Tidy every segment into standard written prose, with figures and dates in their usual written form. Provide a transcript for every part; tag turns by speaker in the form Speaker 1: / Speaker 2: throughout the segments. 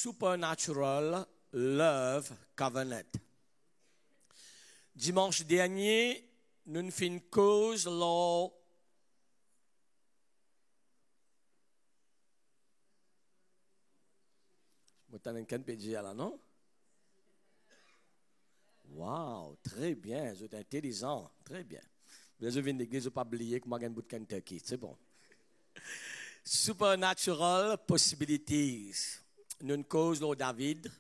Speaker 1: Supernatural Love Covenant. Dimanche dernier, nous avons fait une cause lors non? Wow, très bien, vous êtes intelligent, très bien. Vous avez une église, vous n'avez pas oublié que moi j'ai un bout de Kentucky, c'est bon. Supernatural Possibilities. Nous cause lors David.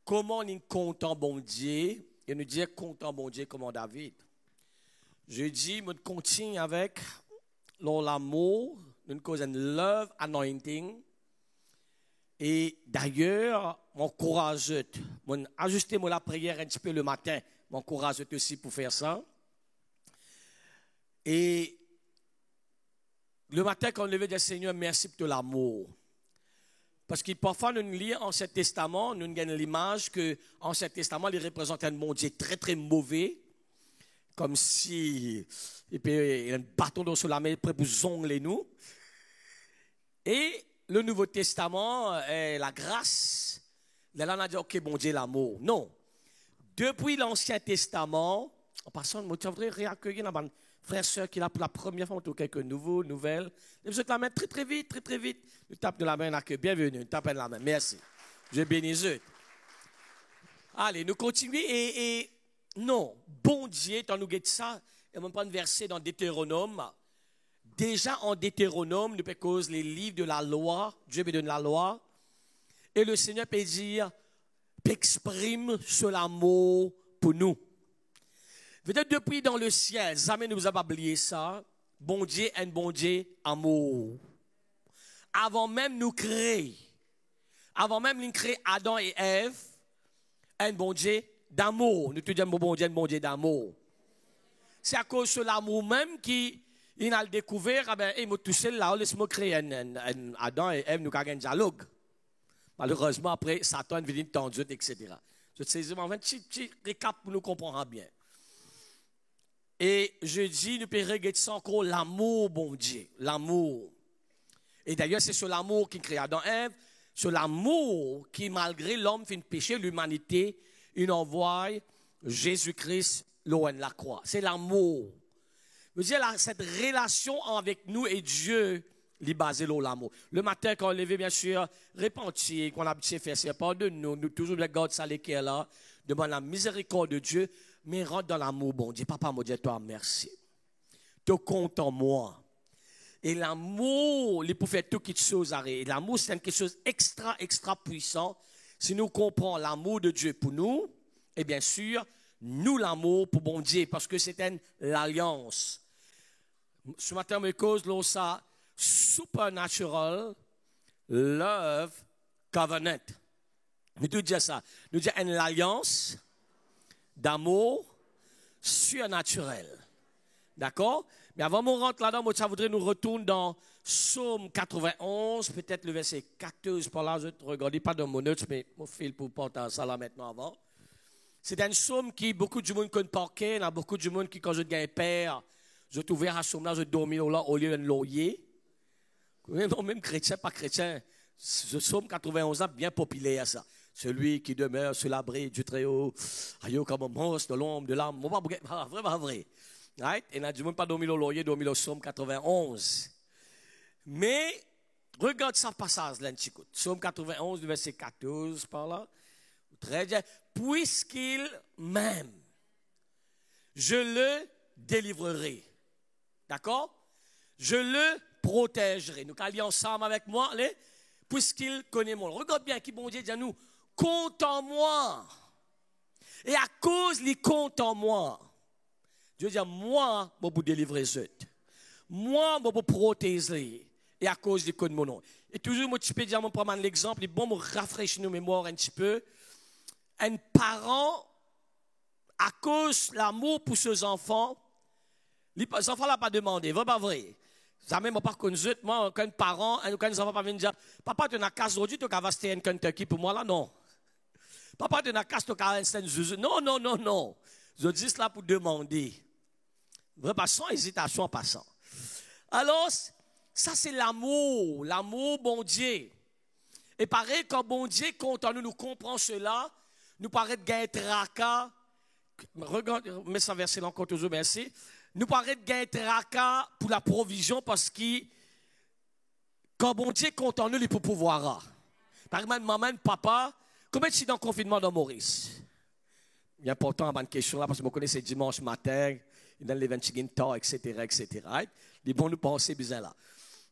Speaker 1: Comment nous comptons bon Dieu et nous dire comptons bon Dieu comme David. Je dis, nous continuons avec l'amour, nous cause un love anointing. Et d'ailleurs, m'encourage, ajuster la prière un petit peu le matin, m'encourage aussi pour faire ça. Et le matin, quand on levait des Seigneur, merci pour l'amour. Parce que parfois, nous lisons Ancien Testament, nous avons l'image que l'Ancien Testament, il représente un monde très très mauvais, comme si il y a un bâton sur la main prêt pour zongler nous. Et le Nouveau Testament, la grâce, là on a dit, ok, bon Dieu, l'amour. Non. Depuis l'Ancien Testament, en passant, je voudrais réaccueillir la frère, sœur qui est là pour la première fois, on quelques nouvelles. Vous êtes la main très, très vite, très, très vite. Nous tapons de la main, bienvenue, nous tapons de la main, merci. Je bénis eux. Allez, nous continuons et non, bon Dieu, quand nous guettons ça, il y a même pas un verset dans Deutéronome. Déjà en Deutéronome, nous pouvons les livres de la loi, Dieu me donne la loi, et le Seigneur peut dire, exprime ce l'amour pour nous. Peut-être depuis dans le ciel, jamais ne vous a pas oublié ça, bon Dieu est un bon Dieu amour. Avant même nous créer, avant même nous créer Adam et Ève, un bon Dieu d'amour. Nous te disons bon Dieu, un bon Dieu d'amour. C'est à cause de l'amour même qui il a découvert, il m'a touché là, laisse-moi créer un Adam et Ève, nous avons un dialogue. Malheureusement, après, Satan est venu tendu, etc. Je te sais, un petit récap pour nous comprendre bien. Et je dis, nous pouvons regarder ça encore, l'amour, bon Dieu, l'amour. Et d'ailleurs, c'est sur l'amour qui crée Adam et Ève, sur l'amour qui, malgré l'homme fait péché, l'humanité, il envoie Jésus-Christ loin de la croix. C'est l'amour. Je veux dire, cette relation avec nous et Dieu, est basée sur l'amour. Le matin, quand on lève, bien sûr, repentir, qu'on a habitué à faire, c'est pardonne-nous, nous toujours regarde ça, qui est là, demande la miséricorde de Dieu, mais rentre dans l'amour, bon Dieu. Papa, mon Dieu, toi, merci. Tu comptes en moi. Et l'amour, il peut faire toutes choses arrêter. L'amour, c'est quelque chose extra puissant. Si nous comprenons l'amour de Dieu pour nous, et bien sûr, nous l'amour pour bon Dieu, parce que c'est l'alliance. Ce matin, me cause ça, supernatural love covenant. Nous te disons ça. Nous disons une alliance d'amour surnaturel. D'accord? Mais avant de rentrer là-dedans, moi, ça voudrais nous retourner dans Psaume 91, peut-être le verset 14 par là. Je ne regarde pas dans mon note, mais mon fil pour porter ça là maintenant avant. C'est un psaume qui beaucoup de monde connaît par cœur. Il y a beaucoup de monde qui, quand je gagne père, je suis ouvert à ce psaume-là, je dormis là au lieu d'un loyer. Même chrétien, pas chrétien. Ce psaume 91 est bien populaire, ça. Celui qui demeure sur l'abri du Très-Haut, aïe, comme un monstre de l'ombre, de l'âme. Vraiment vrai. Right? Et il y a du monde pas dormi au loyer, dormi au psaume 91. Mais, regarde ce passage là, psaume 91, verset 14, par là. Très bien. Puisqu'il m'aime, je le délivrerai. D'accord? Je le protégerai. Nous allons ensemble avec moi, allez? Puisqu'il connaît mon nom. Regarde bien qui bon Dieu dit à nous, compte en moi. Et à cause il compte en moi. Dieu dit, moi, je vais vous délivrer. Moi, je vais vous protéger. Et à cause il connaît mon nom. Et toujours, moi, je peux dire, moi, prendre l'exemple, il est bon me rafraîchir nos mémoires un petit peu. Un parent, à cause de l'amour pour ses enfants, les enfants ne l'ont pas demandé, c'est pas vrai. Ça même pas connu, moi, quand un parent, quand les enfants pas venir dire, papa, tu n'as qu'à aujourd'hui, tu as acheté un Kentucky pour moi là, non. Papa, tu n'as qu'à acheter un Zuzu. Non. Je dis cela pour demander. Vraiment, sans hésitation en passant. Alors, ça c'est l'amour, bon Dieu. Et pareil, quand bon Dieu, quand nous comprenons cela, nous paraît gagner tracas. Regarde, mets ça verset là encore toujours, merci. Nous paraît gagner tracas pour la provision parce que quand bon Dieu compte en nous, il peut pouvoir. Par exemple, maman, papa, combien de temps dans le confinement dans Maurice? Il est important à une question là parce que vous connaissez dimanche matin, il donne les 25 temps, etc., etc. Les bons nous penser bizarre là.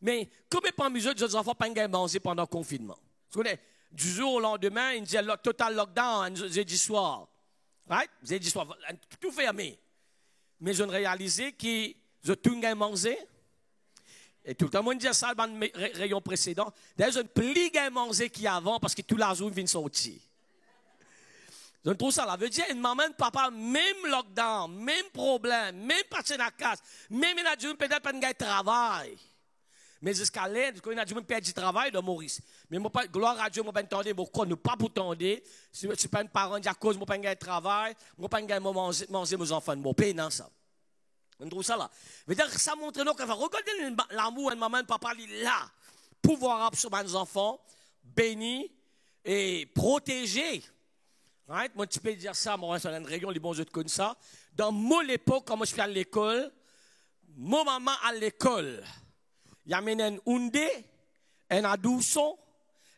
Speaker 1: Mais combien parmi eux, des enfants pas manger pendant le confinement? Vous connaissez, du jour au lendemain, il dit total lockdown, jeudi soir. Right? Jeudi soir, tout fermé. Mais je réalisé que je tout mangé. Et tout le monde dit ça dans le rayon précédent. D'ailleurs, je ne plie pas manger qui avant parce que tout l'argent vient sortir. Je trouve ça, là veut dire, une maman, papa, même lockdown, même problème, même passer dans la casse, même il a dû peut-être pas de travail. Mais jusqu'à l'aide, il a dû perdre du travail de Maurice. Mais moi, gloire à Dieu, moi, pas entendre, moi, ne pas pour tendre. Si je suis pas un parent, à cause, moi, pas de travail, moi, pas de manger mes enfants, moi, paye dans ça. On trouve ça là. Veut dire, ça montre nous qu'on va regarder l'amour de maman, papa, il est là. Pouvoir sur mes enfants, bénis et protéger. Right? Moi, tu peux dire ça, moi, sur une région, les bons jeux comme ça. Dans mon époque, quand moi, je suis à l'école, mon maman à l'école, il y a un unde, un adouson,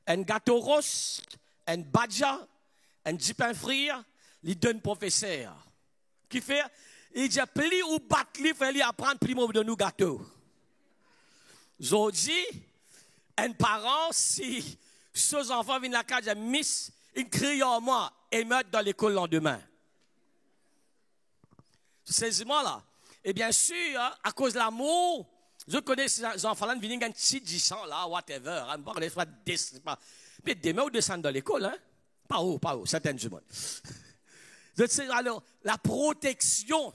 Speaker 1: un gâteau rose, un badja, un jipin frire, il donne professeur. Qui fait? Il dit, pli ou battre, il fait apprendre primo de nous gâteau. Aujourd'hui, un parent, si ces enfants viennent à la case, miss, ils crient en moi et meurent dans l'école le lendemain. C'est moi là. Et bien sûr, à cause de l'amour, je connais ces enfants-là, ils viennent un petit 10 ans là, whatever. Mais demain, ils descendent dans l'école, hein? Pas haut, certaines du monde. Alors, la protection,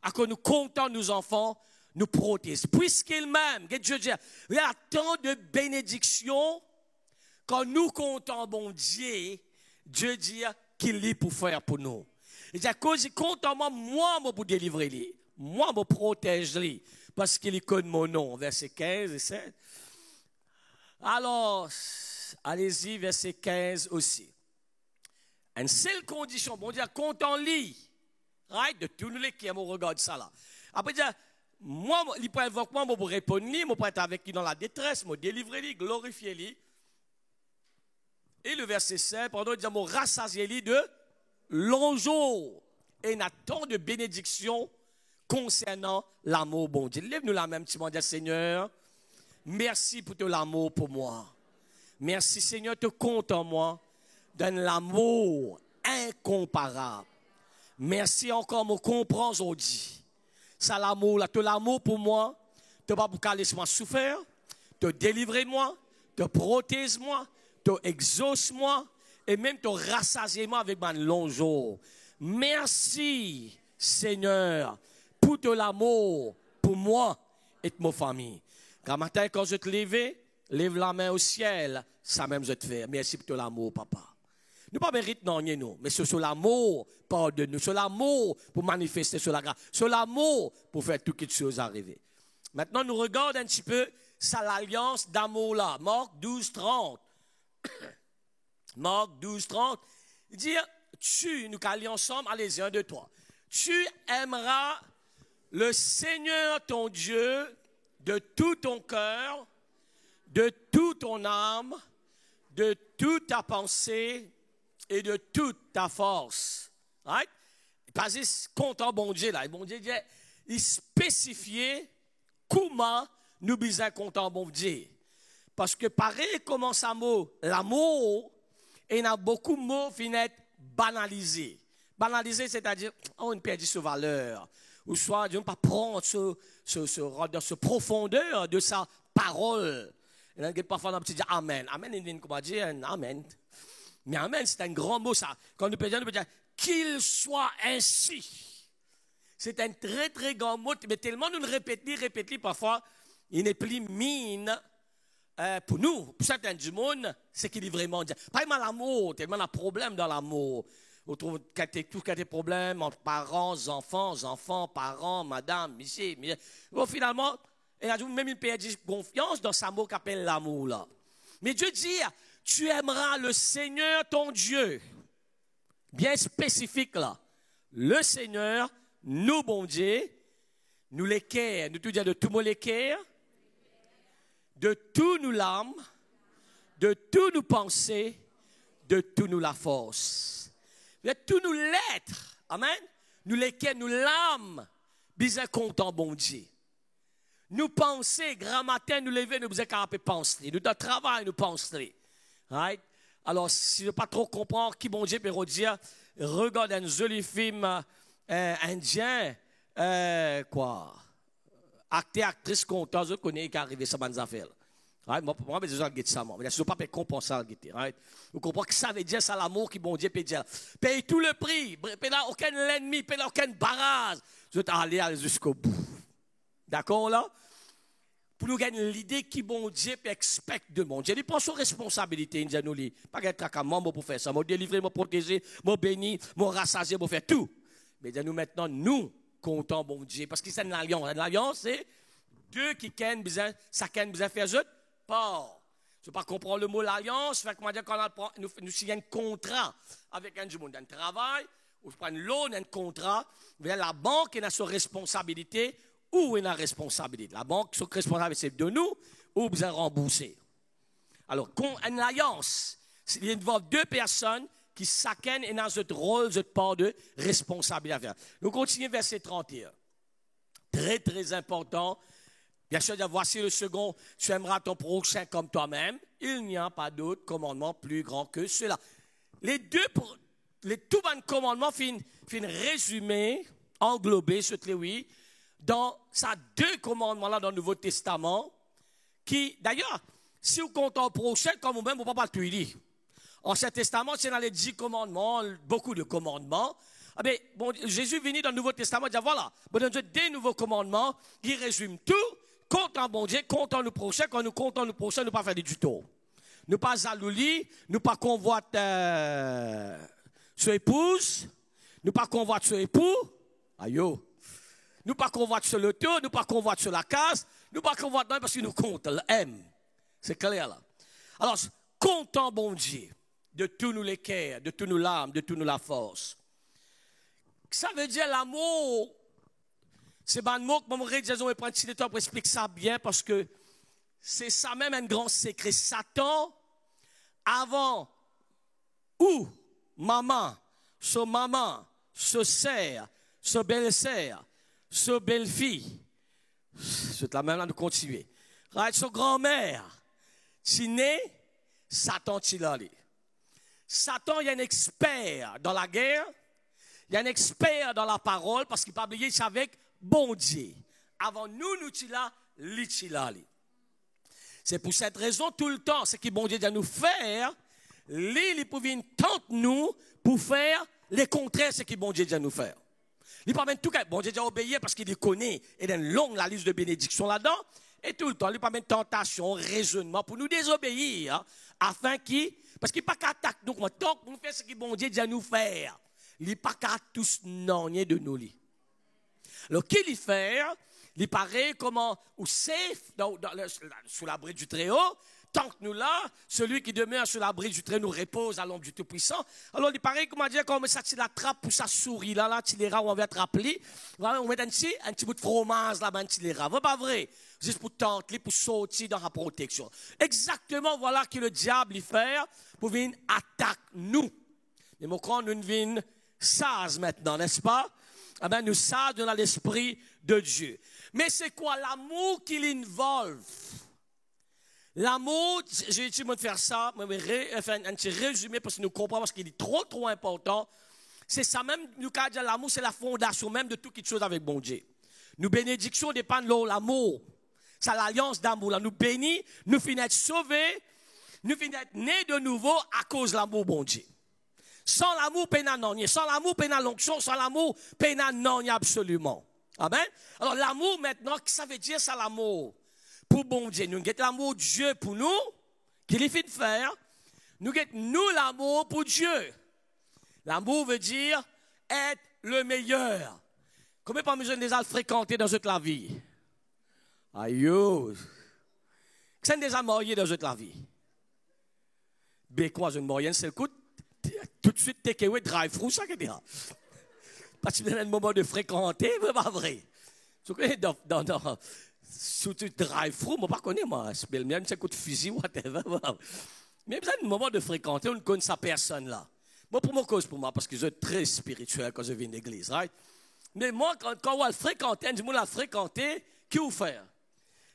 Speaker 1: à quoi nous comptons nos enfants, nous protège. Puisqu'ils m'aiment, Dieu dit, il y a tant de bénédictions, quand nous comptons bon Dieu, Dieu dit qu'il est pour faire pour nous. Il dit, à cause il compte en moi, pour délivrer lui. Moi, je protège lui. Parce qu'il connaît mon nom. Verset 15 et 7. Alors, allez-y, verset 15 aussi. Une seule condition, bon Dieu, compte en lui. Right? De tous les qui regardent ça là. Après, dire, moi, il peut invoquer moi, pour répondre lui, moi, pour être avec lui dans la détresse, moi, délivrer lui, glorifier lui. Et le verset 7, pendant il dit, moi, rassasier lui de longs jours. Et il y a tant de bénédictions concernant l'amour, bon Dieu. Lève-nous la même, petit monde, Seigneur, merci pour ton amour pour moi. Merci, Seigneur, te compte en moi. Donne l'amour incomparable. Merci encore, me comprends aujourd'hui. Ça l'amour, là, l'amour pour moi, te pas pour laisser-moi souffrir, te délivrer moi, te protéger moi, te exauce moi, et même te rassasier moi avec mon long jour. Merci, Seigneur, pour ton amour, pour moi et pour ma famille. Quand matin, quand je te lève la main au ciel, ça même je te fais. Merci pour ton amour, papa. Nous ne méritons pas non, mais c'est sur l'amour, pardonne-nous, sur l'amour pour manifester sur la grâce, sur l'amour pour faire toutes les choses arriver. Maintenant, nous regardons un petit peu ça, l'alliance d'amour là. Marc 12, 30. Marc 12, 30. Il dit, nous allons ensemble, allez-y, 1, 2, 3. Tu aimeras le Seigneur ton Dieu de tout ton cœur, de toute ton âme, de toute ta pensée et de toute ta force. Right? Parce que content bon Dieu là. Bon Dieu, il spécifiait comment nous besoin content bon Dieu. Parce que pareil comment ça mot, l'amour, il y a beaucoup de mots qui finissent banalisés. Banalisé, c'est-à-dire, on perd sa valeur. Ou soit, on ne peut pas prendre ce profondeur de sa parole. Il y a parfois un petit dire Amen. Amen, il vient comment dire Amen. Mais Amen, c'est un grand mot, ça. Quand nous peut dire qu'il soit ainsi. C'est un très, très grand mot, mais tellement nous le répétons parfois, il n'est plus mine pour nous. Pour certains du monde, c'est qu'il est vraiment dit. Pas tellement l'amour, tellement un problème dans l'amour. On trouve tous des problèmes entre parents, enfants, parents, madame, monsieur. Bon, finalement, il a même une perte de confiance dans ce mot qu'appelle l'amour là. Mais Dieu dit, tu aimeras le Seigneur ton Dieu. Bien spécifique là. Le Seigneur, nous bon Dieu, nous l'équerre, nous tout dire de tout mot l'équerre, de tout nous l'âme, de tout nous penser, de tout nous la force. De tout nous l'être. Amen. Nous l'équerre, nous l'âme, bien content bon Dieu. Nous penser, grand matin, nous lever, nous besoin qu'à penser. Nous notre travail, nous penser. Right? Alors, si je ne pas trop comprendre qui bon Dieu peut dire, regarde un joli film indien, acteur, actrice, content, je connais qui est arrivé ça dans affaires. Right? Moi, je besoin de ça, mais je ne pas comprendre ça. Right? Vous comprenez que ça veut dire, c'est l'amour qui bon Dieu peut dire. Paye tout le prix, paye aucun ennemi, paye aucun barrage. Je vais aller jusqu'au bout. D'accord là? Pour nous gagner l'idée qui bon Dieu peut expecter de mon Dieu. Il prend son responsabilité, il nous dit, pas être à moi pour faire ça, moi délivrer, moi protéger, moi bénir, moi rassasier, moi faire tout. Mais nous maintenant, nous comptons bon Dieu, parce que c'est une alliance. Une alliance, c'est deux qui ont besoin, ça qui besoin de faire eux, pas. Je ne pas comprendre le mot l'alliance, fait comment dire quand nous signons un contrat avec un monde, un travail, ou je prends une loan, un contrat, la banque a sa responsabilité. Où est la responsabilité? La banque, son responsable, c'est de nous, ou vous allez rembourser. Alors, une alliance, il involve deux personnes qui chacun est dans ce rôle, ce part de responsabilité. Nous continuons verset 31. Très, très important. Bien sûr, voici le second, tu aimeras ton prochain comme toi-même. Il n'y a pas d'autre commandement plus grand que cela. Les tout bons commandements finissent résumés, englobés, oui, dans ces deux commandements-là dans le Nouveau Testament, qui, d'ailleurs, si vous comptez au prochain, comme vous-même, vous ne pouvez pas tout lire. Ancien Testament, c'est dans les 10 commandements, beaucoup de commandements. Ah ben, bon, Jésus venu dans le Nouveau Testament, il dit, voilà, bon Dieu, des nouveaux commandements, qui résument tout, comptons bon Dieu, comptons le prochain, quand nous comptons le prochain, nous ne pas faire du tout. Nous pas jalouli, nous pas convoite son épouse, nous pas convoite son époux, aïe. Nous pas convoite sur le tour, nous pas convoite sur la case, nous pas convoite parce que nous comptons l'aime. C'est clair là. Alors, comptons bon Dieu, de tout nous les cœurs, de tout nous l'âme, de tout nous la force. Ça veut dire l'amour. C'est un mot que je vais prendre un petit temps pour expliquer ça bien parce que c'est ça même un grand secret. Satan, avant où maman, ce sœur, ce belle-sœur, ce belle-fille, c'est la même là de continuer. Son grand-mère, si né, Satan t'y allé. Satan, il y a un expert dans la guerre, il y a un expert dans la parole, parce qu'il pas oublier, c'est avec bon Dieu. Avant nous t'y là, lui t'y allé. C'est pour cette raison, tout le temps, ce que bon Dieu doit nous faire, il pouvait tenter nous pour faire les contraires, ce que bon Dieu doit nous faire. Il ne peut pas tout cas, bon Dieu doit obéir parce qu'il connaît, et il y a une longue la liste de bénédictions là-dedans, et tout le temps, il ne peut pas tentation, raisonnement pour nous désobéir, hein, afin qu'il, parce qu'il n'y a pas qu'à attaquer nous, tant que nous faisons ce que bon Dieu doit nous faire, il n'y a pas qu'à tous n'ennuyer de nous. Alors, qu'il fait, il paraît comment, ou safe, sous l'abri du Très-Haut, tant que nous là, celui qui demeure sous l'abri du Très-Haut nous repose à l'ombre du Tout-Puissant. Alors, il paraît, comment dire, comme ça, tu l'attrapes pour sa souris, là, tu les rats, on va attraper, on met un petit bout de fromage là-bas, tu les rats. C'est pas vrai. Juste pour tenter, pour sortir dans la protection. Exactement, voilà que le diable, il fait, pour venir attaquer nous. Mais mon crâne, nous venons sages maintenant, n'est-ce pas? Eh bien, nous sages dans l'esprit de Dieu. Mais c'est quoi l'amour qui l'involve? L'amour, j'ai essayé de faire ça, mais faire un petit résumé parce que nous comprenons, parce qu'il est trop important. C'est ça même, nous, quand dire l'amour, c'est la fondation même de toute chose avec bon Dieu. Nous bénédictions dépendent de l'amour. C'est l'alliance d'amour. Là, nous bénis, nous finissons être sauvés, nous finissons être nés de nouveau à cause de l'amour bon Dieu. Sans l'amour, pénal non, sans l'amour, pénal l'onction, sans l'amour, pénal non, absolument. Amen. Alors, l'amour, maintenant, ça veut dire, ça l'amour pour bon Dieu. Nous avons l'amour de Dieu pour nous, qu'il est fait de faire. Nous avons l'amour pour Dieu. L'amour veut dire être le meilleur. Combien de gens déjà fréquenté dans toute la vie? Aïe. Qui sont déjà mariés dans toute la vie? Bécois, une moyenne, c'est le coup, tout de suite, take away, drive-through, ça, etc. Parce que c'est un moment de fréquenter, c'est pas vrai. Surtout drive-through, moi, pas connais, moi. C'est bien, c'est un coup de fusil, whatever. Mais c'est un moment de fréquenter, on ne connaît sa personne là. Moi, pour moi, cause pour moi, parce que je suis très spirituel quand je viens d'église, right? Mais moi, quand on va le fréquenter, je la fréquenter, qui vous fait?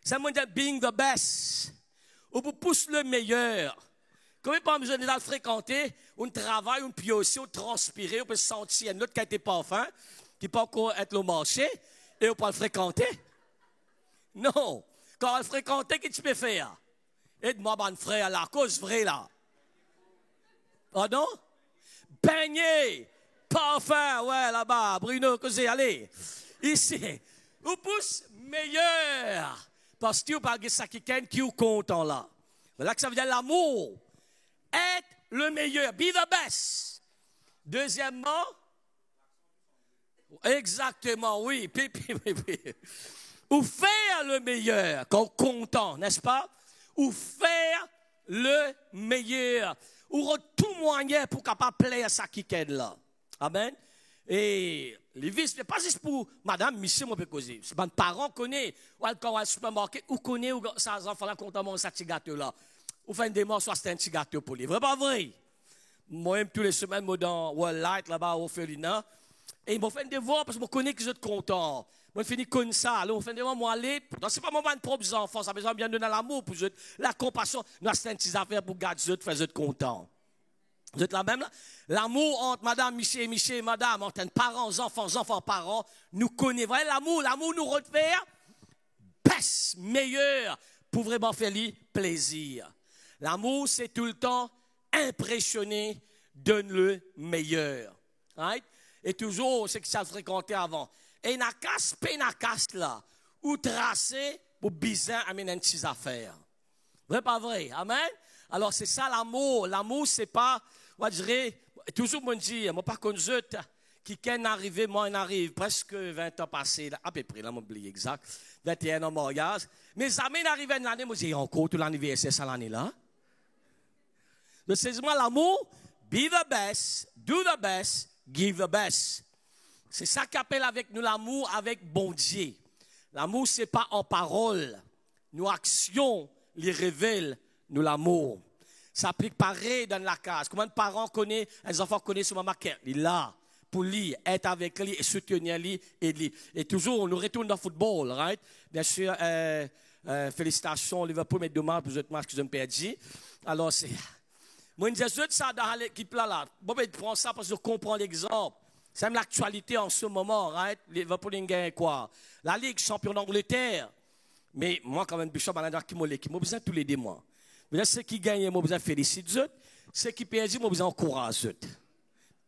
Speaker 1: Ça veut dire being the best. On vous pousse le meilleur. Quand on pas besoin de le fréquenter, on travaille, on peut aussi, on transpire, on peut se sentir. Un autre qui a été parfum, qui peut encore être le marché, et on peut le fréquenter. Non. Quand on le fréquenter, qu'est-ce que tu peux faire? Aide-moi, mon frère, la cause vraie là. Pardon? Beignet, parfum, ouais, là-bas, Bruno, causez, allez. Ici, vous pousse meilleur. Parce que vous parlez de ça qui est content là. Voilà que ça veut dire l'amour. Être le meilleur, be the best. Deuxièmement, exactement, oui. Ou faire le meilleur, quand content, n'est-ce pas? Ou faire le meilleur. Ou tout moyen pour capable plaire à ça qui est là. Amen. Et les vices, ce n'est pas juste pour madame, monsieur, moi, peut causer. C'est mes parents connaissent. Ou quand on va au supermarché, ou connaissent, ou ça, enfants là, content, ça, petit gâteau là. Ou fait des morceaux, c'est un petit gâteau pour lui. Vrai pas vrai? Moi, tous les semaines, moi, dans World Light, là-bas, au Felina. Et ils m'ont fait des devoirs parce que je connais que je suis content. Moi, je finis comme ça. Alors, on fait des devoirs, moi, aller. Ce n'est pas mon propre enfant. Ça a besoin de bien donner l'amour pour eux. La compassion. Nous, c'est une petite affaire pour garder eux, faire eux contents. Vous êtes là même là? L'amour entre madame, Michel et madame, entre parents, enfants, parents, nous connaissons. Voyez l'amour nous refait best, meilleur, pour vraiment faire lui plaisir. L'amour, c'est tout le temps impressionné, donne le meilleur. Right? Et toujours, c'est que ça fréquentait avant. Et n'a casse là, ou tracé pour bizarre amener une petite affaire. Vrai, pas vrai? Amen? Alors, c'est ça l'amour. L'amour, c'est pas, moi, je dirais, toujours, moi, je dis, moi, par contre, qui est arrivé, moi, on arrive presque 20 ans passés, là, à peu près, là, m'oublie exact, 21 ans mariage. Mais ça m'est arrivé une année, moi, j'ai encore tout l'anniversaire, ça l'année-là. Donc, c'est moi l'amour, be the best, do the best, give the best. C'est ça qu'appelle avec nous l'amour avec bon Dieu. L'amour, c'est pas en parole. Nos actions les révèlent nous l'amour. Ça applique pareil dans la case. Combien de parents connaissent, les enfants connaissent ce maman qui est là, pour lui, être avec lui et soutenir lui et lui. Et toujours, on nous retourne dans le football, right? Bien sûr, félicitations, Liverpool, mais dommage pour les autres matchs que je me perdu. Alors, c'est. Moi, je dis ça dans l'équipe là. Bon, ben, prends ça parce que je comprends l'exemple. C'est même l'actualité en ce moment, right? Liverpool gagne quoi? La Ligue, champion d'Angleterre. Mais moi, quand même, Bishop, qui m'a l'équipe, moi, besoin tous les 2 mois. Mais ceux qui gagnent, moi, besoin féliciter eux. Ceux qui perdent, moi, besoin encourager eux.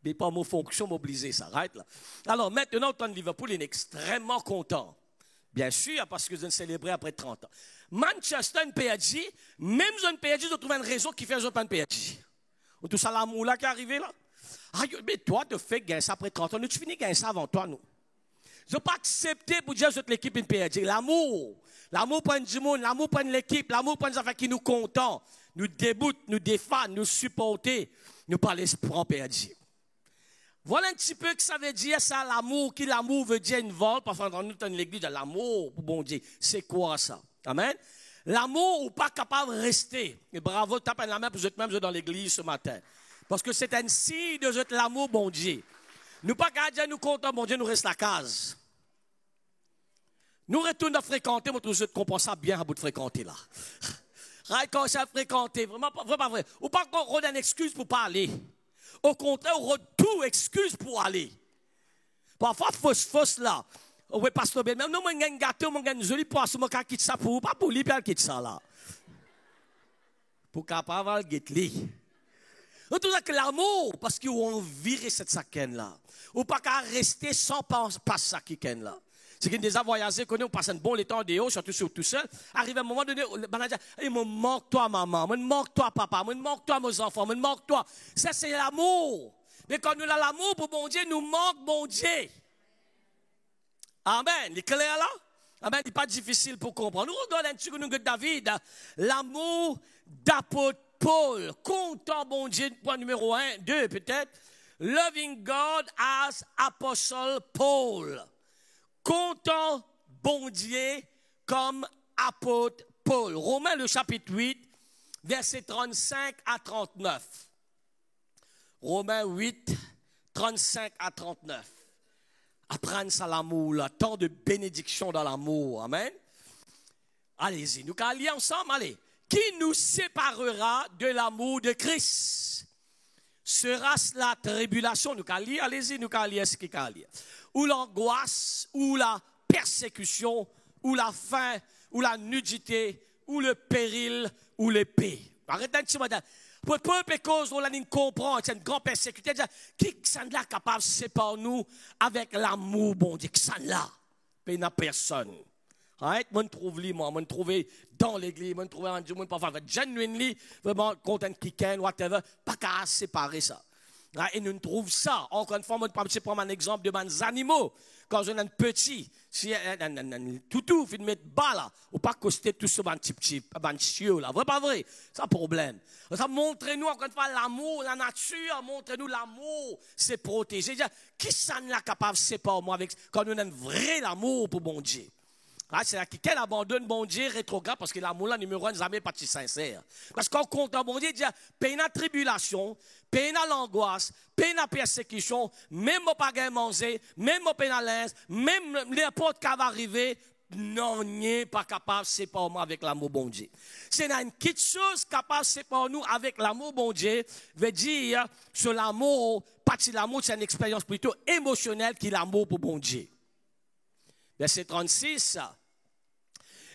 Speaker 1: Mais pas mon fonction, mobiliser ça, right? Là. Alors, maintenant, autant de Liverpool est extrêmement content. Bien sûr, parce que je viens de célébrer après 30 ans. Manchester, une perdu, même une perdu, je trouve une raison qui fait que je pas une perdu. Tout ça, l'amour là qui est arrivé là. Ah, mais toi, tu fais gagner ça après 30 ans. Nous, tu finis gagner ça avant toi, nous. Je ne peux pas accepter pour dire que l'équipe est perdue. L'amour. L'amour prend du monde, l'amour prend l'équipe, l'amour prend des affaires qui nous content, nous déboutent, nous défendent, nous supporter, nous pas l'espoir perdu. Voilà un petit peu que ça veut dire ça, l'amour, qui l'amour veut dire une vol, parfois dans l'église, l'amour pour bon Dieu. C'est quoi ça? Amen? L'amour ou pas capable de rester. Et bravo, tapez la main pour vous êtes même dans l'église ce matin. Parce que c'est un signe de l'amour, bon Dieu. Nous pas garder nous comptons, bon Dieu, nous reste la case. Nous retournons à fréquenter, mais nous comprenons ça bien à bout de fréquenter là. Quand ça fréquenter, vraiment pas vrai. Ou pas qu'on donne une excuse pour pas aller. Au contraire, on tout excuse pour aller. Parfois, fausse là. Oui, pasteur Ben, non, moi, j'ai un gâteau, moi, j'ai un joli poisson, moi, je quitte ça pour, pas pour lui, puis elle quitte ça là. Pour capable de quitter. Tout ça que l'amour, parce qu'on virer cette saquenne là. Ou pas qu'à rester sans passer ça qui ken là. C'est qu'il déjà voyagé, on passe un bon temps de haut, surtout tout seul. Arrive à un moment donné, le manager, il me manque toi maman, il me manque toi papa, il me manque toi mes enfants, il me manque toi. Ça c'est l'amour. Mais quand nous avons l'amour pour bon Dieu, nous manque bon Dieu. Amen. Il est clair là? Amen. Il n'est pas difficile pour comprendre. Nous regardons un petit peu de David. L'amour d'apôtre Paul, comptant bon Dieu, point numéro 1, 2 peut-être. Loving God as Apostle Paul. Comptant bon Dieu comme apôtre Paul. Romains le chapitre 8, versets 35 à 39. Romains 8, 35 à 39. Apprendre ça l'amour, là. Tant de bénédictions dans l'amour. Amen. Allez-y, nous allons lire ensemble, allez. Qui nous séparera de l'amour de Christ? Sera-ce la tribulation? Nous allons lire, allez-y, nous allons lire ce qu'il y a à lire. Ou l'angoisse, ou la persécution, ou la faim, ou la nudité, ou le péril, ou l'épée. Arrêtez un petit moment. Pour peu de cause, on a comprendre, c'est une grande persécution. Qui s'en est capable de séparer nous avec l'amour, bon Dieu, qui s'en l'a? Il n'y a personne. Moi, je trouve lui, moi, je trouve dans l'église, moi, je trouve un Dieu, moi, parfois, genuinely, vraiment, content kicken, whatever, pas qu'à séparer ça. Et nous trouvons ça. Encore une fois, moi, je prends un exemple de mes animaux. Quand je suis un petit, si un toutou, il met bas là, ou pas coster tout ce un chiot là. Vrai pas vrai? C'est un problème. Ça montre-nous, encore une fois, l'amour, la nature, montre-nous l'amour, c'est protégé. Qui s'en est capable de séparer moi avec, quand nous avons un vrai amour pour bon Dieu? C'est là qu'elle abandonne bon Dieu rétrograde parce que l'amour là numéro 1 n'est jamais pas sincère. Parce qu'on compte bon Dieu, dit peine à tribulation, peine à l'angoisse, peine à persécution, même au pas manger, même au peine à l'aise, même n'importe qui va arriver, non, n'est pas capable de séparer moi avec l'amour bon Dieu. C'est une petite chose capable de séparer nous avec l'amour bon Dieu, veut dire sur l'amour, partie de l'amour, c'est une expérience plutôt émotionnelle qui est l'amour pour bon Dieu. Verset 36.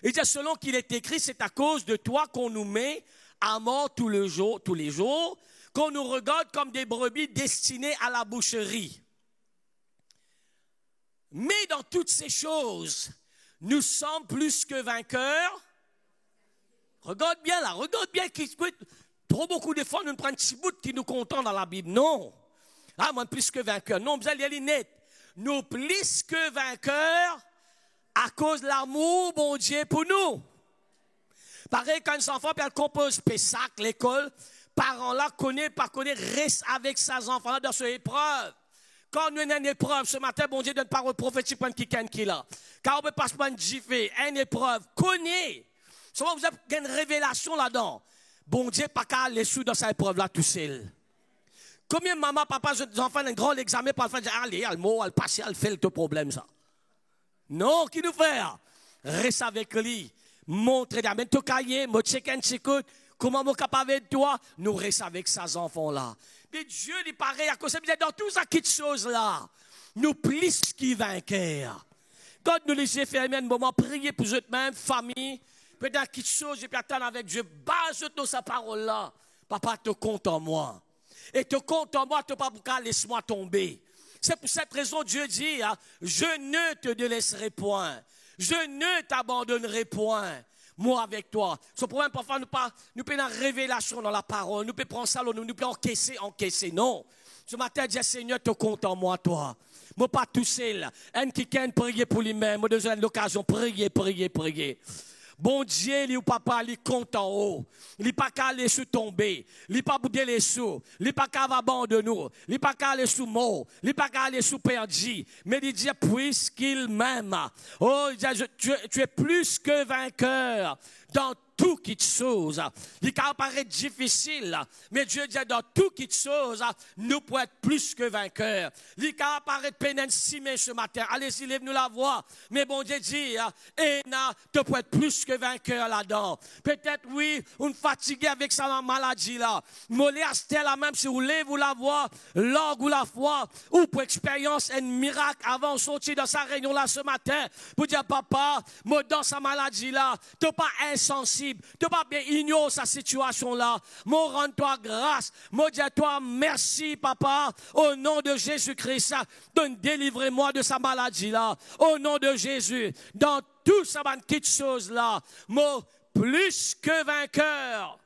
Speaker 1: Il dit, selon qu'il est écrit, c'est à cause de toi qu'on nous met à mort tous les jours, qu'on nous regarde comme des brebis destinées à la boucherie. Mais dans toutes ces choses, nous sommes plus que vainqueurs. Regarde bien là, regarde bien. Trop beaucoup de fois, nous prenons un petit bout qui nous content dans la Bible. Non. Ah, moi, plus que vainqueurs. Non, vous allez aller net. Nous plus que vainqueurs à cause de l'amour, bon Dieu, pour nous. Pareil, quand un enfant, puis elle compose Pessac, l'école, parents là, connaît, pas connaît, reste avec ses enfants là dans cette épreuve. Quand nous avons une épreuve, ce matin, bon Dieu donne parole prophétique pour qui là. Car on ne peut pas se prendre jiffé, une épreuve, connaît. Souvent, vous avez une révélation là-dedans. Bon Dieu, pas qu'à aller sous dans cette épreuve là tout seul. Combien de maman, papa, les enfants, un grand examen, pour le faire, allez, elle mot, elle passe, elle fait le problème, ça. Non, qui nous fait? Reste avec lui. Montre, amène ton cahier, mon check-in, comment mon capable avec toi? Nous restons avec ces enfants-là. Mais Dieu, il paraît à cause de dans toutes ces petites choses-là. Nous plus qui vainqueurs. Quand nous les faire un moment, prier pour eux-mêmes, famille, peut-être quelque chose, et puis attendre avec Dieu, base-toi sa parole-là. Papa, te compte en moi. Et te compte en moi, te pas pour laisse-moi tomber. C'est pour cette raison que Dieu dit, hein, je ne te délaisserai point. Je ne t'abandonnerai point. Moi avec toi. Ce problème, parfois, nous pouvons une révélation dans la parole. Nous pouvons prendre ça, nous pouvons encaisser. Non. Ce matin, Dieu, Seigneur, te compte en moi, toi. Moi, pas tout seul. Un qui peut prier pour lui-même. Moi, besoin de l'occasion. Prier. Bon Dieu, lui ou papa, lui compte en haut. Il pas qu'à aller sous tomber. Il pas bouder les sous. Il pas qu'à abandonner nous. Il pas qu'à aller sous mort. Il pas qu'à aller sous perdu. Mais il dit, puisqu'il m'aime. Oh, tu es plus que vainqueur dans toute chose. Il peut paraître difficile, mais Dieu dit dans toute chose, nous pouvons être plus que vainqueurs. Il peut paraître pénible ce matin. Allez-y, lève-nous la voix. Mais bon Dieu dit, et tu peux être plus que vainqueur là-dedans. Peut-être, oui, on est fatigué avec sa maladie là. Molé à la même si vous lèvez la voix, l'orgue ou la foi, ou pour expérience, un miracle avant de sortir dans sa réunion là ce matin, pour dire, papa, moi dans sa maladie là, tu n'es pas insensible. Tu ne peux pas bien ignorer sa situation là. Moi, rends-toi grâce. Moi, dis-toi merci, papa. Au nom de Jésus-Christ, délivrez-moi de sa maladie là. Au nom de Jésus, dans tout ça, petites choses là. Moi, plus que vainqueur.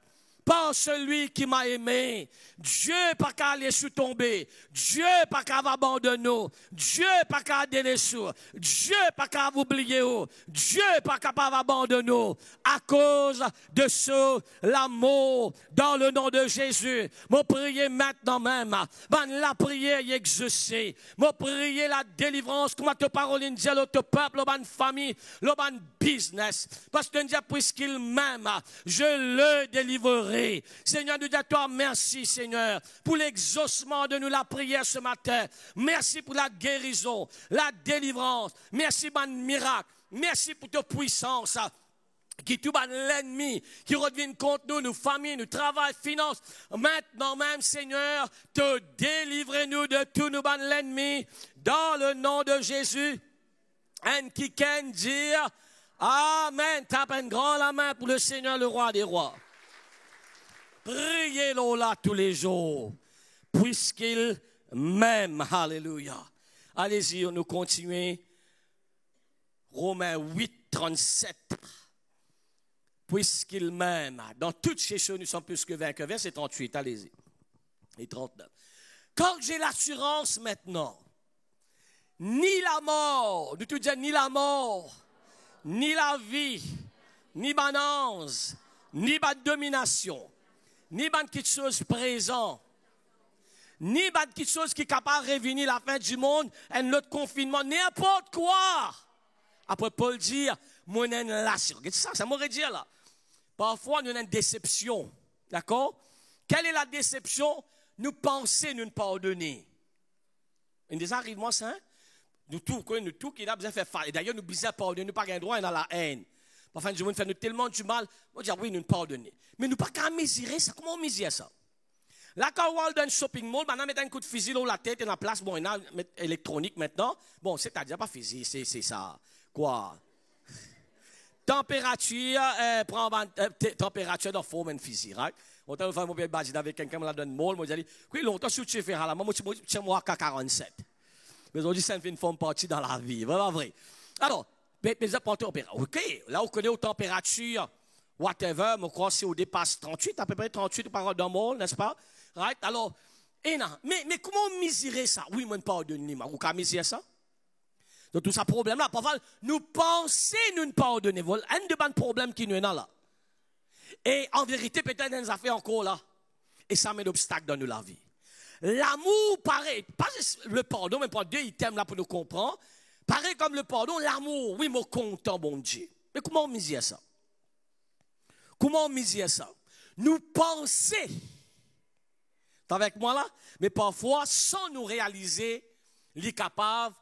Speaker 1: par celui qui m'a aimé. Dieu pas qu'à laisser tomber. Dieu pas qu'à abandonner. Dieu pas qu'à délaisser. Dieu pas qu'à oublier. Dieu pas capable d'abandonner. À cause de ce l'amour dans le nom de Jésus. Mon prier maintenant même. La prière est exaucée. Mon prier la délivrance. Comme ta parole dit à l'autre peuple, la famille, la business. Parce que Dieu, puisqu'il m'aime, je le délivrerai. Seigneur, nous disons toi merci, Seigneur, pour l'exaucement de nous la prière ce matin. Merci pour la guérison, la délivrance. Merci pour le miracle. Merci pour ta puissance. Qui tout bat l'ennemi, qui revient contre nous, nos familles, nos travail, finances. Maintenant même, Seigneur, te délivrez-nous de tout nous bat l'ennemi, dans le nom de Jésus. And qui can dire, Amen. Tape un grand la main pour le Seigneur, le roi des rois. Priez-le là tous les jours, puisqu'il m'aime. Alléluia. Allez-y, nous continuons. Romains 8, 37. Puisqu'il m'aime. Dans toutes ces choses, nous sommes plus que vainqueurs. Verset 38, allez-y. Et 39. Quand j'ai l'assurance maintenant, ni la mort, nous tout disons ni la mort, ni la vie, ni banance, ni la domination, ni quelque chose présent, ni quelque chose qui est capable de revenir la fin du monde, et notre confinement, n'importe quoi. Après Paul dit, moi j'ai une relation. Ça m'aurait dit là. Parfois, nous avons une déception. D'accord? Quelle est la déception? Nous penser nous ne pardonner. Et déjà arrive moi ça, hein? Nous tout qui a besoin de faire faire. Et d'ailleurs, nous besoin pardonner, nous pas gain droit dans la haine. Parfois, du monde fait nous tellement du mal, on dit oui, nous ne pardonner. Mais nous pas qu'à mesurer ça. Comment on mesure ça? Là, quand on va dans un shopping mall, maintenant, on met un coup de fusil dans la tête et dans la place, bon, il y a électronique maintenant. Bon, c'est-à-dire pas fusil, c'est ça. Quoi? Température, température dans forme de fusil, right? On t'a fait mon père badge avec quelqu'un qui m'a donné mall, moi j'ai dit, oui, longtemps sur tu fais là, moi je moi à 47. Mais aujourd'hui ça fait une forme partie dans la vie, vraiment vrai. Alors, mais température, OK, là on connaît aux températures whatever, je crois si on dépasse 38, à peu près 38 par dans mall, n'est-ce pas? Right? Alors, mais comment mesurer ça? Oui, moi ne pardonne pas. Vous pouvez mesurer ça? Donc tout ça problème là, parfois nous pensons nous ne pardonner, voilà un de bons problèmes qui nous est là. Et en vérité, peut-être nous a fait encore là. Et ça met d'obstacles dans la vie. L'amour, pareil, pas le pardon, mais pas deux items là pour nous comprendre. Pareil comme le pardon, l'amour, oui, moi content, bon Dieu. Mais comment on mesure ça? Comment on mesure ça? Nous pensons, t'es avec moi là? Mais parfois, sans nous réaliser, les capables,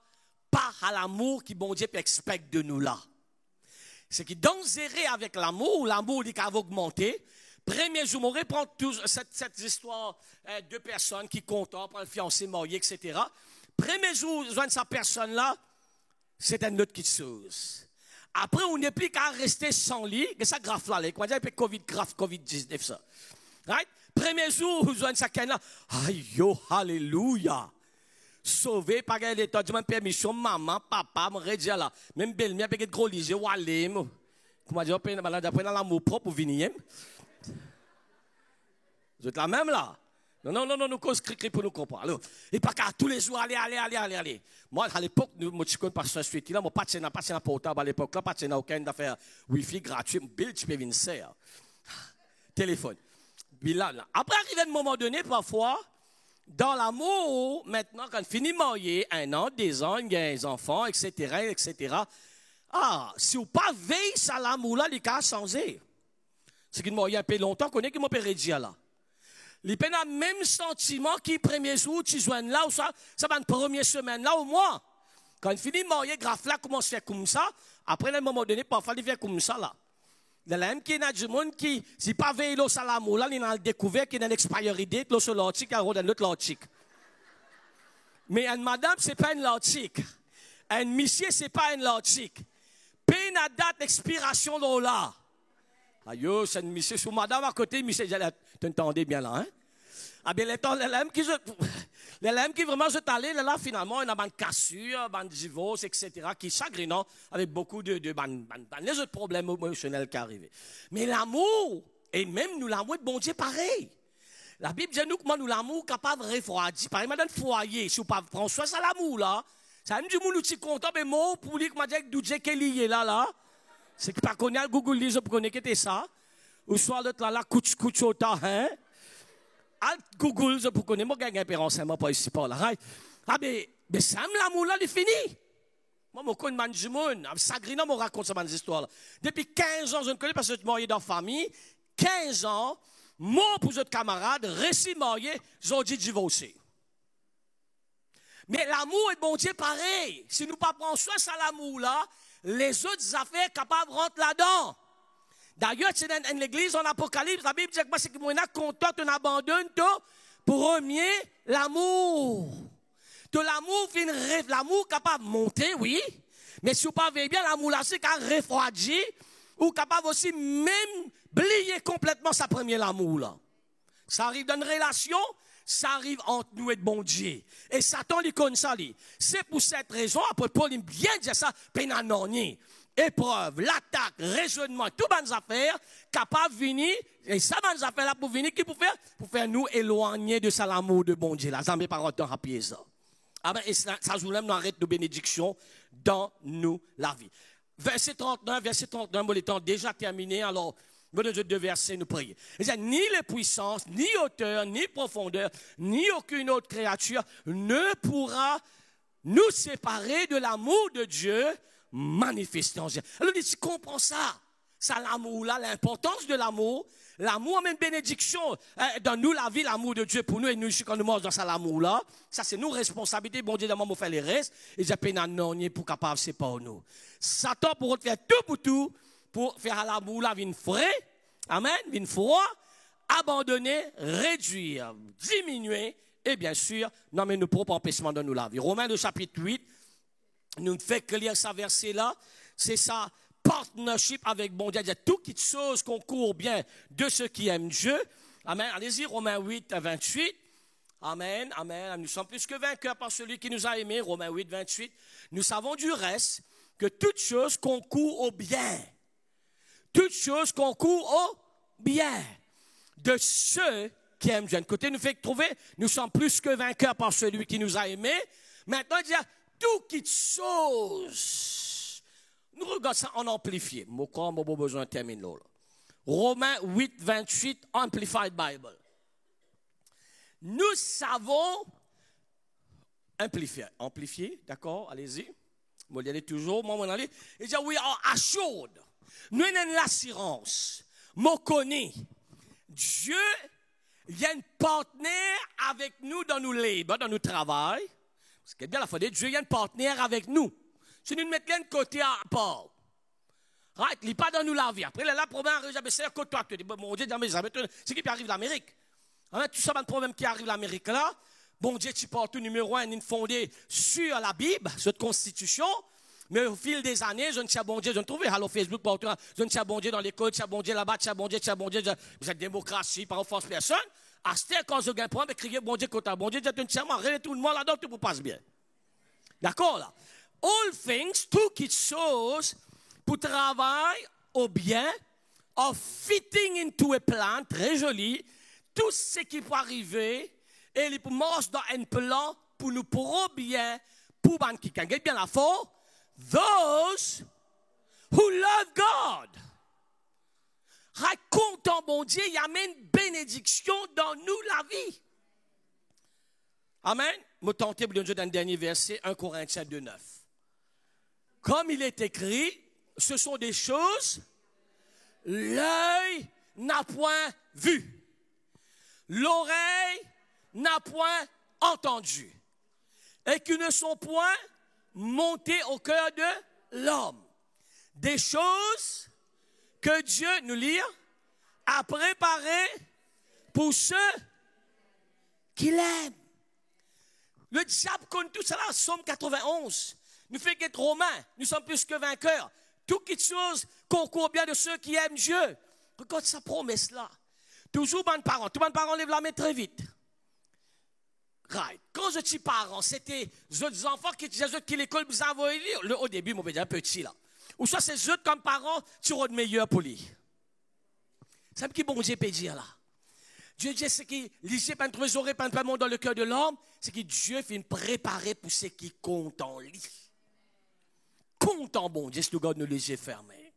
Speaker 1: pas à l'amour qui bon Dieu expecte de nous là. C'est qui dangereux avec l'amour, l'amour qui va augmenter. Premier jour, on reprend cette histoire de personnes qui comptent pour le fiancé, marié, etc. Premier jour, je vois cette personne-là, c'est une autre chose. Après, on n'est plus qu'à rester sans lit, que ça grave là, comment dire, Covid, grave, Covid-19, ça. Right? Premier jour, je vois cette là, aïe, yo, alléluia. Sauvé par l'état de ma permission, maman, papa, me dire là. Même belle-mère, peut-être gros lisé, ou aller, comment dire, d'après l'amour propre pour venir. Vous êtes la même là? Non, nous cause cri pour nous comprendre. Alors, et pas qu'à tous les jours, allez. Moi, à l'époque, moi, je connais pas ce suite là, moi, pas de portable à l'époque, là, pas de aucun d'affaires Wi-Fi gratuit, bill, tu peux venir faire. Téléphone. Là. Après, arrivé à un moment donné, parfois, dans l'amour, maintenant, quand on finit marié, 1 an, 2 ans, il y a des enfants, etc. Ah, si vous pas veillez à l'amour là, les cas changé. C'est qu'il m'a un peu longtemps, qu'on est qui m'a rédigé là. Les peines a même sentiment qui premier jour, tu joins là ou ça va une première semaine là au moins. Quand on finit marié, grave là, commence à faire comme ça. Après, à un moment donné, parfois, il fait comme ça là. Il y a un qui est du monde qui, si pas veillé l'eau à l'amour là, il a découvert qu'il y a une expiry date, l'eau sur l'antique, à l'autre l'antique. Mais une madame, c'est pas une l'antique. Un monsieur, c'est pas une l'antique. Peine à date d'expiration d'eau là. Aïe, c'est une monsieur, sous madame à côté, monsieur, t'entendez bien là, hein? Ah bien, les qui vraiment se allé là, finalement, il y a une cassure, une divorce, etc., qui est chagrinant, avec beaucoup de les autres problèmes émotionnels qui arrivent. Mais l'amour, Et même nous l'amour de bon Dieu pareil. La Bible dit nous comment nous l'amour capable de refroidir. Par exemple, dans le foyer, si vous ne prenez pas ça l'amour là, ça me dit que nous sommes contents, mais moi, pour dire que je dis que Dieu est lié là. C'est que par contre, Google dit, vous connaissez ça. Ou soit l'autre là, couch au temps, hein. Google, vous connaissez, moi, je n'ai renseignement pas ici, pas là. Ah, mais ça, l'amour là, il est fini. Moi, je connais man du monde. Sagrina me raconte cette histoire là. Depuis 15 ans, je ne connais pas ce que je suis dans la famille. 15 ans, moi, pour votre camarade, récit marié, j'ai dit divorcer. Mais l'amour est bon Dieu pareil. Si nous ne prenons pas soin de l'amour là, les autres affaires capables rentrent là-dedans. D'ailleurs, c'est dans l'église en Apocalypse, la Bible dit que c'est que moi, content, on abandonne tout pour remuer l'amour. De l'amour capable de monter, oui. Mais si vous ne parlez bien, l'amour là, c'est qu'à refroidir, ou capable aussi même oublier complètement sa première amour là. Ça arrive dans une relation, ça arrive entre nous et le bon Dieu. Et Satan, il connaît ça. C'est pour cette raison, après Paul, il bien dit ça, pénanonier. Épreuve, l'attaque, raisonnement, tout bonnes affaires, capable de venir, et ça bonnes affaires là pour venir, qui pour faire? Pour faire nous éloigner de ça l'amour de bon Dieu. Là, ça ne met pas autant rapide ça. Ah ben, et ça joue même arrête de bénédiction dans nous la vie. Verset 39, bon, le temps déjà terminé, alors, bon, nous deux versets, nous prions. Ni les puissances, ni hauteur, ni profondeur, ni aucune autre créature ne pourra nous séparer de l'amour de Dieu manifesté en Jésus. Alors, tu comprends ça? Ça, l'amour là, l'importance de l'amour, l'amour même bénédiction, dans nous la vie, l'amour de Dieu pour nous, et nous, quand nous mangeons dans ça, l'amour là, ça c'est nos responsabilités, bon Dieu, d'abord, faire les restes, et j'ai peine à non, pour capable, c'est pas nous. Satan pour faire tout, pour faire l'amour là, vin frais, amen, vin froid, abandonner, réduire, diminuer, et bien sûr, non mais nos propres empêchements de nous la vie. Romains, le chapitre 8, nous fait que lire ça verset là, c'est ça, partnership avec bon Dieu, il y a toutes choses concourent bien de ceux qui aiment Dieu. Amen. Allez-y, Romains 8, 28. Amen, amen. Nous sommes plus que vainqueurs par celui qui nous a aimés. Romains 8, 28. Nous savons du reste que toutes choses concourent au bien. Toutes choses concourent au bien de ceux qui aiment Dieu. D'un côté, nous fait trouver, nous sommes plus que vainqueurs par celui qui nous a aimés. Maintenant, il y a toutes choses. Nous regardons ça en amplifié. Mon corps n'a pas besoin de terminer là. Romains 8, 28, Amplified Bible. Nous savons, amplifié, d'accord, allez-y. Moi, y aller toujours, moi, on aller. Il dit, we are assured. Nous avons l'assurance. Moi, connais. Dieu, il y a un partenaire avec nous dans nos labors, dans notre travail. Parce que bien la fois de Dieu, il y a un partenaire avec nous. Si nous mettons de côté à part. Right? Il n'est pas dans nous la vie. Après, là, le problème arrive, c'est que toi, tu dis, mon Dieu, c'est qui arrive l'Amérique. Tout ça, le problème qui arrive l'Amérique là, bon Dieu, tu parles tout numéro 1, il fondé sur la Bible, cette constitution, mais au fil des années, je ne sais bon Dieu, je ne trouve, alors Facebook, partout, je ne sais bon Dieu dans l'école, tu sais bon Dieu là-bas, tu sais bon Dieu, vous êtes démocratie, par offense personne. À ce temps, quand je gagne point, crier bon Dieu, bon Dieu, tu ne sais rien, tout le monde là-dedans, tout vous passe bien. D'accord là? All things, toutes choses, pour travailler au bien, of fitting into a plan, très joli, tout ce qui peut arriver, et il peut marcher dans un plan pour nous pour bien, pour qui gagne bien la foi, those who love God. Racontant bon Dieu, il y a une bénédiction dans nous la vie. Amen. Je tente de dire dans le dernier verset, 1 Corinthiens 2, 9. Comme il est écrit, ce sont des choses, l'œil n'a point vu. L'oreille n'a point entendu. Et qui ne sont point montées au cœur de l'homme. Des choses que Dieu, nous lire, a préparées pour ceux qui l'aiment. Le diable connaît tout cela, Somme 91. Nous fait qu'être romains, nous sommes plus que vainqueurs. Toutes choses concourent bien de ceux qui aiment Dieu. Regarde sa promesse-là. Toujours bonnes parents. Tous les parents lèvent la main très vite. Right. Quand je suis parent, c'était les autres enfants qui disaient qui l'école vous a envoyé lire. Au début, mon petit là. Ou soit c'est eux comme parents, tu auras de meilleur pour lui. Ça veut dire que bon Dieu peut dire là. Dieu dit ce qui, l'issue pas un trésor et pas un monde dans le cœur de l'homme, c'est que Dieu fait préparer pour ceux qui comptent en lui. Compte en bon Dieu, si nous gardons nos yeux fermés.